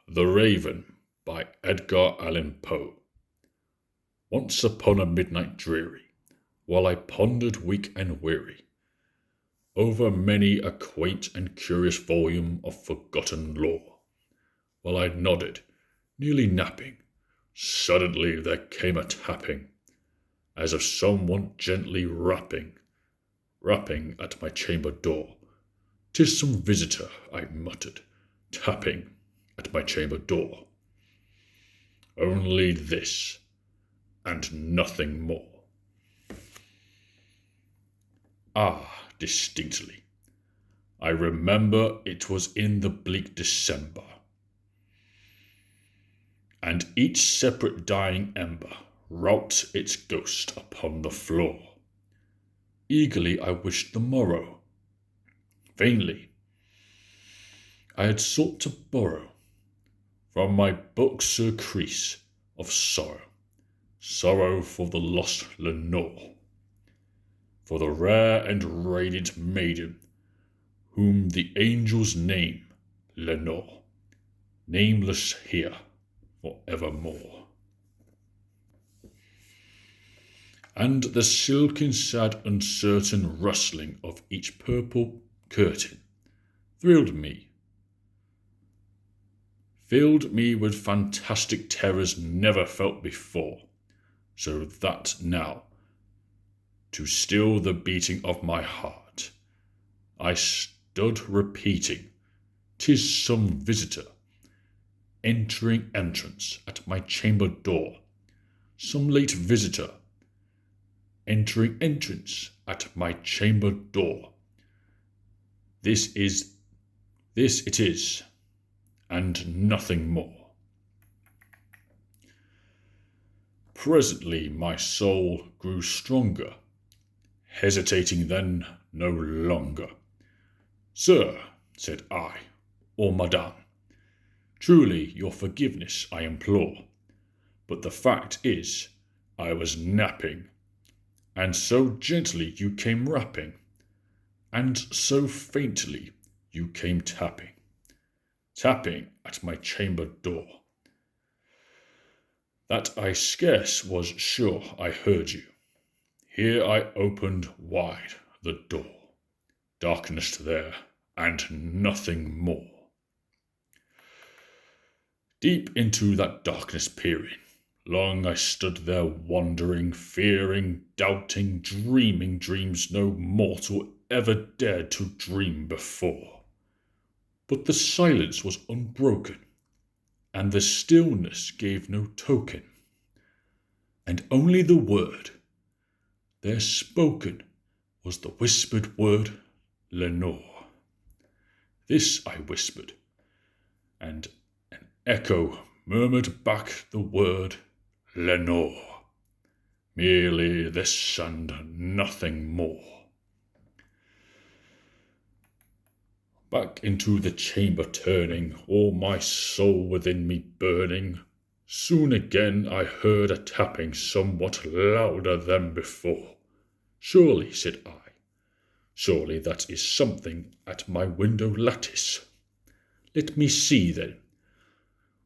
The Raven by Edgar Allan Poe. Once upon a midnight dreary, while I pondered weak and weary over many a quaint and curious volume of forgotten lore, while I nodded, nearly napping, suddenly there came a tapping, as of someone gently rapping at my chamber door. "'Tis some visitor," I muttered, tapping at my chamber door. Only this, and nothing more. Ah, distinctly, I remember it was in the bleak December, and each separate dying ember wrought its ghost upon the floor. Eagerly I wished the morrow. Vainly I had sought to borrow from my book surcease of sorrow for the lost Lenore, for the rare and radiant maiden whom the angels name Lenore, nameless here for evermore. And the silken, sad, uncertain rustling of each purple curtain filled me with fantastic terrors never felt before, so that now, to still the beating of my heart, I stood repeating, "'Tis some visitor, entering entrance at my chamber door, some late visitor, entering entrance at my chamber door. This it is, and nothing more." Presently my soul grew stronger, hesitating then no longer. "Sir," said I, "or madame, truly your forgiveness I implore, but the fact is I was napping, and so gently you came rapping, and so faintly you came tapping at my chamber door, that I scarce was sure I heard you. Here I opened wide the door. Darkness there, and nothing more. Deep into that darkness peering, long I stood there wondering, fearing, doubting, dreaming dreams no mortal ever dared to dream before. But the silence was unbroken, and the stillness gave no token, and only the word there spoken was the whispered word Lenore. This I whispered, and an echo murmured back the word Lenore. Merely this and nothing more. Back into the chamber turning, all my soul within me burning, soon again I heard a tapping somewhat louder than before. "Surely," said I, "surely that is something at my window lattice. Let me see then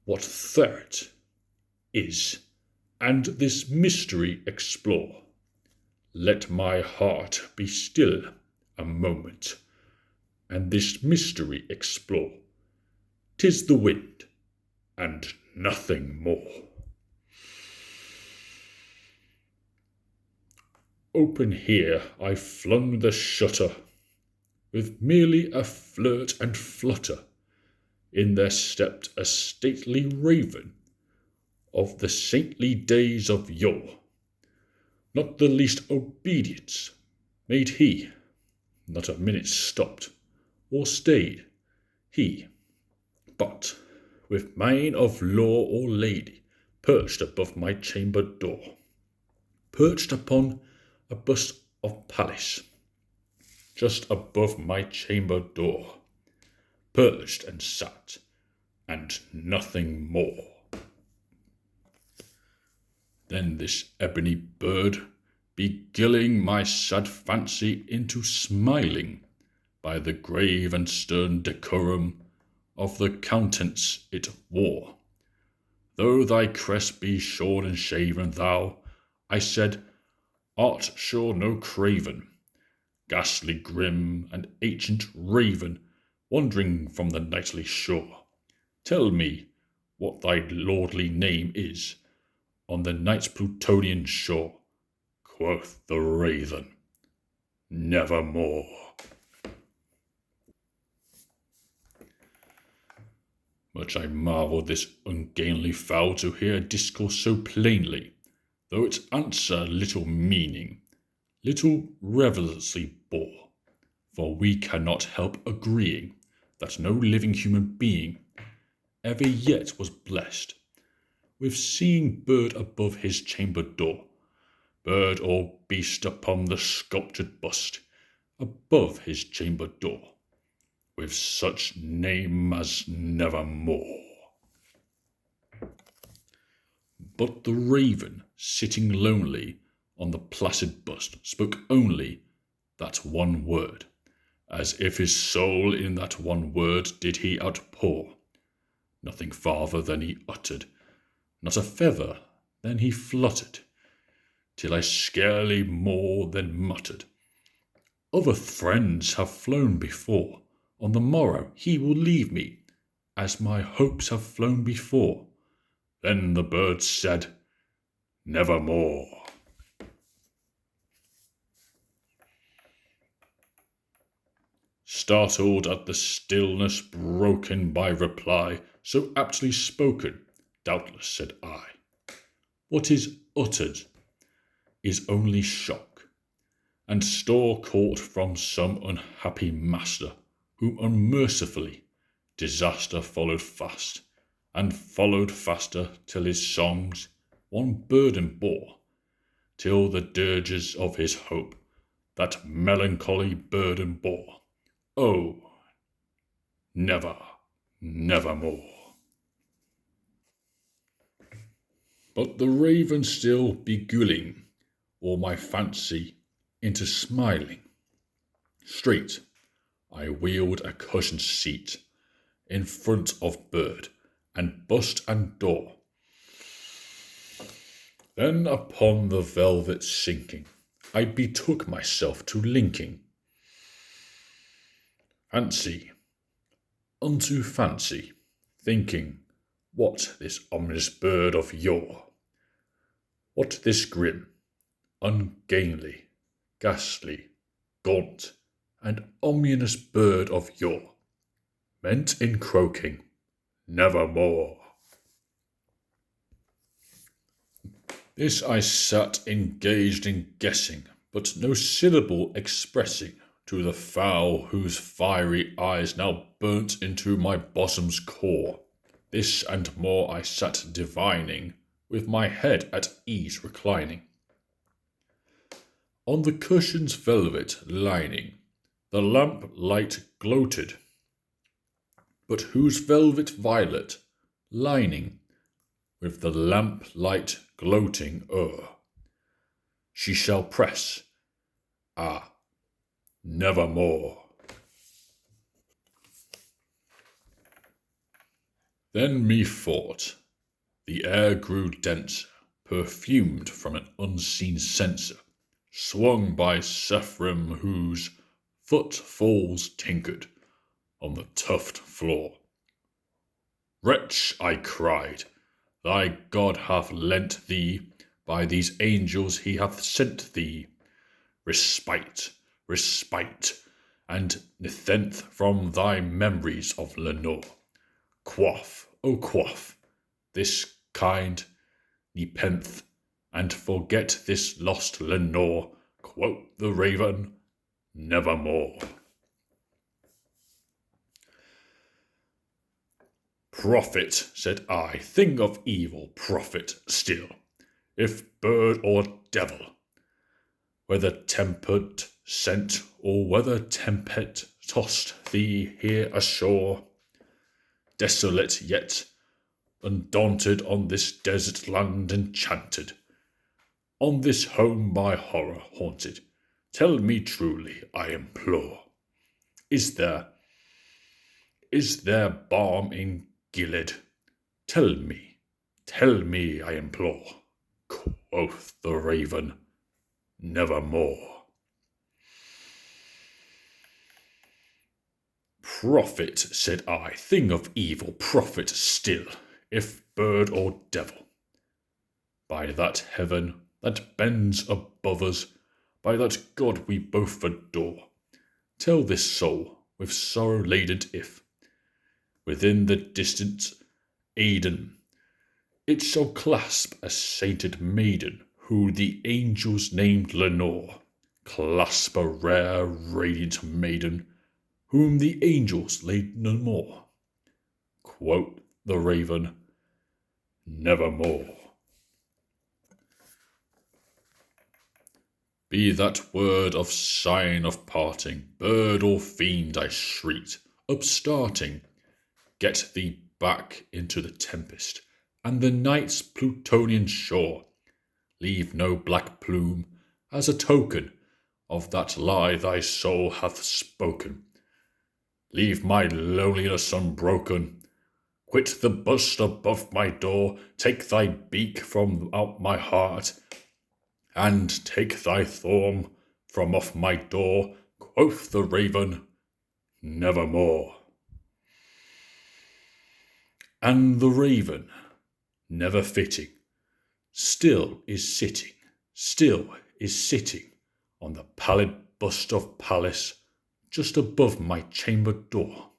what thereat is, and this mystery explore. Let my heart be still a moment, and this mystery explore. 'Tis the wind, and nothing more." Open here I flung the shutter, with merely a flirt and flutter. In there stepped a stately raven of the saintly days of yore. Not the least obedience made he, not a minute stopped or stayed he, but with mien of law or lady perched above my chamber door, perched upon a bust of Pallas, just above my chamber door, perched and sat, and nothing more. Then this ebony bird, beguiling my sad fancy into smiling, by the grave and stern decorum of the countenance it wore. Though thy crest be shorn and shaven, thou, I said, art sure no craven, ghastly grim and ancient raven, wandering from the nightly shore. Tell me what thy lordly name is on the night's Plutonian shore. Quoth the raven, nevermore. Much I marvel this ungainly fowl to hear discourse so plainly, though its answer little meaning, little relevancy bore. For we cannot help agreeing that no living human being ever yet was blessed with seeing bird above his chamber door, bird or beast upon the sculptured bust above his chamber door, with such name as nevermore. But the raven, sitting lonely on the placid bust, spoke only that one word, as if his soul in that one word did he outpour. Nothing farther than he uttered, not a feather than he fluttered, till I scarcely more than muttered, other friends have flown before, on the morrow he will leave me, as my hopes have flown before. Then the bird said, nevermore. Startled at the stillness broken by reply so aptly spoken, doubtless said I, what is uttered is only shock, and store caught from some unhappy master, whom unmercifully disaster followed fast, and followed faster till his songs one burden bore, till the dirges of his hope that melancholy burden bore. Oh, never, nevermore. But the raven still beguiling all my fancy into smiling, straight I wheeled a cushioned seat in front of bird and bust and door. Then upon the velvet sinking, I betook myself to linking fancy unto fancy, thinking, what this ominous bird of yore, what this grim, ungainly, ghastly, gaunt, and ominous bird of yore meant in croaking, nevermore. This I sat engaged in guessing, but no syllable expressing to the fowl whose fiery eyes now burnt into my bosom's core. This and more I sat divining, with my head at ease reclining. On the cushion's velvet lining, the lamp light gloated, but whose velvet violet lining, with the lamp light gloating o'er, she shall press, ah, nevermore. Then methought the air grew denser, perfumed from an unseen censer, swung by Sephrim whose footfalls tinkered on the tuft floor. Wretch, I cried, thy God hath lent thee, by these angels he hath sent thee, respite, respite, and nepenthe from thy memories of Lenore. Quaff, O quaff, this kind nepenthe, and forget this lost Lenore, quoth the raven, nevermore. Prophet, said I, thing of evil, prophet still, if bird or devil, whether tempered sent, or whether tempest tossed thee here ashore, desolate yet undaunted on this desert land enchanted, on this home by horror haunted, tell me truly, I implore, is there Is there balm in Gilead? Tell me, I implore. Quoth the raven, nevermore. Prophet, said I, thing of evil, prophet still, if bird or devil. By that heaven that bends above us, by that God we both adore, tell this soul with sorrow laden if, within the distant Aidenn, it shall clasp a sainted maiden, who the angels named Lenore, clasp a rare, radiant maiden, whom the angels laid no more. Quote the raven, nevermore. Be that word of sign of parting, bird or fiend, I shrieked, upstarting, get thee back into the tempest, and the night's Plutonian shore. Leave no black plume as a token of that lie thy soul hath spoken. Leave my loneliness unbroken. Quit the bust above my door, take thy beak from out my heart, and take thy thorn from off my door, quoth the raven, nevermore. And the raven, never fitting, still is sitting on the pallid bust of Pallas, just above my chamber door.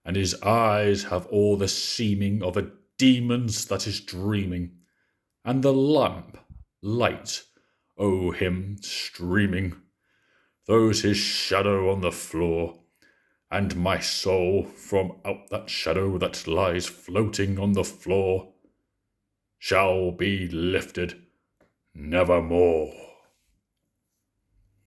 And his eyes have all the seeming of a demon's that is dreaming, and the lamp light o'er him streaming throws his shadow on the floor, and my soul from out that shadow that lies floating on the floor shall be lifted nevermore.